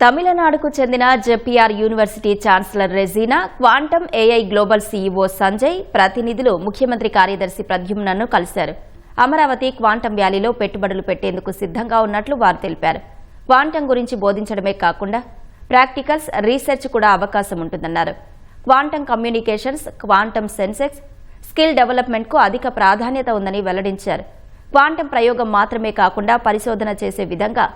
తమిళనాడుకు చెందిన JPR university chancellor Regina, quantum AI global CEO Sanjay, ప్రతినిధులు ముఖ్యమంత్రి కార్యదర్శి ప్రద్యుమ్నను కలిశారు. అమరావతి క్వాంటమ్ వ్యాలీలో పెట్టుబడులు పెట్టేందుకు సిద్ధంగా ఉన్నట్లు వారు తెలిపారు. క్వాంటమ్ గురించి బోధించడమే కాకుండా ప్రాక్టికల్స్, రీసెర్చ్ కూడా అవకాశం ఉంటుందన్నారు. Quantum communications, quantum sensex, skill డెవలప్మెంట్కు అధిక ప్రాధాన్యత ఉందని వెల్లడించారు. క్వాంటమ్ ప్రయోగం మాత్రమే కాకుండా పరిశోధన చేసే విధంగా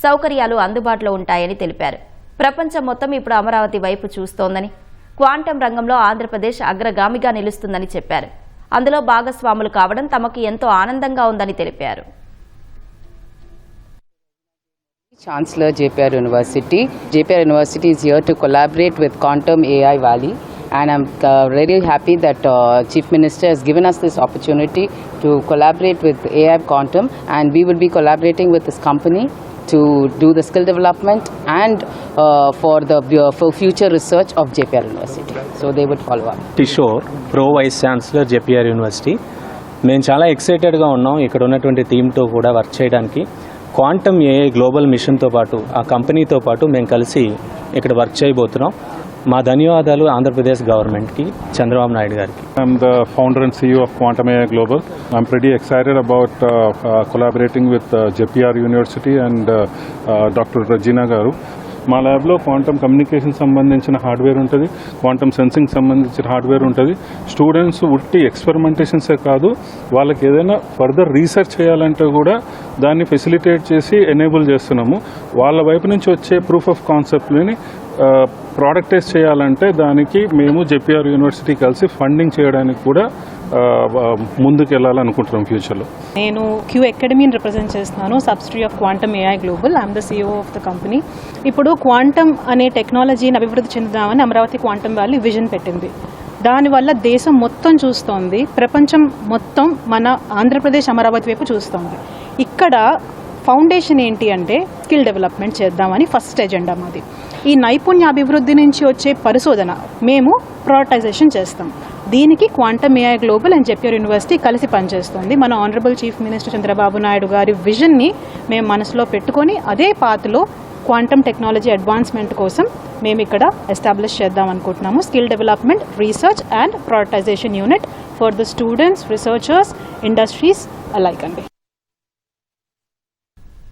సౌకర్యాలు అందుబాటులో ఉంటాయని తెలిపారు. ప్రపంచం మొత్తం ఇప్పుడు అమరావతి వైపు చూస్తోందని, క్వాంటమ్ రంగంలో ఆంధ్రప్రదేశ్ అగ్రగామిగా నిలుస్తుందని చెప్పారు. అందులో భాగస్వాములు కావడం తమకు ఎంతో ఆనందంగా ఉందని తెలిపారు. Chancellor JPR University. JPR University is here to collaborate with Quantum AI Valley, and I'm really happy that Chief Minister has given us this opportunity to collaborate with AI Quantum, and we will be collaborating with this company to do the skill development and for future research of JPR University. So they would follow up. Kishore, Pro Vice Chancellor JPR University. మేము చాలా ఎక్సైటెడ్గా ఉన్నాం ఇక్కడ ఉన్నటువంటి టీంతో కూడా work చేయడానికి. Quantum AI global మిషన్తో పాటు ఆ కంపెనీతో పాటు మేము కలిసి ఇక్కడ వర్క్ చేయబోతున్నాం. మా ధన్యవాదాలు ఆంధ్రప్రదేశ్ గవర్నమెంట్కి, చంద్రబాబు నాయుడు గారికి. I'm the founder and CEO of Quantum AI Global. I'm pretty excited about collaborating with JPR University and Dr. Regina garu. మా ల్యాబ్లో క్వాంటమ్ కమ్యూనికేషన్ సంబంధించిన హార్డ్వేర్ ఉంటుంది, క్వాంటమ్ సెన్సింగ్ సంబంధించిన హార్డ్వేర్ ఉంటుంది. స్టూడెంట్స్ ఉట్టి ఎక్స్పెరిమెంటేషన్సే కాదు, వాళ్ళకి ఏదైనా ఫర్దర్ రీసెర్చ్ చేయాలంటే కూడా దాన్ని ఫెసిలిటేట్ చేసి ఎనేబుల్ చేస్తున్నాము. వాళ్ళ వైపు నుంచి వచ్చే ప్రూఫ్ ఆఫ్ కాన్సెప్ట్ని ప్రోడక్టైజ్ చేయాలంటే దానికి మేము JPR యూనివర్సిటీ కలిసి ఫండింగ్ చేయడానికి కూడా ముందుకు వెళ్ళాలనుకుంటున్నాం ఫ్యూచర్లో. నేను క్యూ అకాడమీని రిప్రజెంట్ చేస్తున్నాను, subsidiary of quantum AI global. I'm the CEO of the company. ఇప్పుడు క్వాంటమ్ అనే టెక్నాలజీని అభివృద్ధి చెందుదామని అమరావతి క్వాంటమ్ వ్యాలీ విజన్ పెట్టింది. దానివల్ల దేశం మొత్తం చూస్తోంది, ప్రపంచం మొత్తం మన ఆంధ్రప్రదేశ్ అమరావతి వైపు చూస్తోంది. ఇక్కడ ఫౌండేషన్ ఏంటి అంటే స్కిల్ డెవలప్మెంట్ చేద్దామని ఫస్ట్ ఎజెండా మాది. ఈ నైపుణ్య అభివృద్ధి నుంచి వచ్చే పరిశోధన మేము ప్రయారిటైజేషన్ చేస్తాం. దీనికి quantum AI global and JPR university కలిసి పనిచేస్తుంది. మన honourable chief minister Chandrababu Naidu గారి విజన్ని మేము మనసులో పెట్టుకొని అదే పాత్లో క్వాంటమ్ టెక్నాలజీ అడ్వాన్స్మెంట్ కోసం మేము ఇక్కడ ఎస్టాబ్లిష్ చేద్దాం అనుకుంటున్నాము. Skill development, research and prioritisation unit for the students, researchers, industries alike అండి.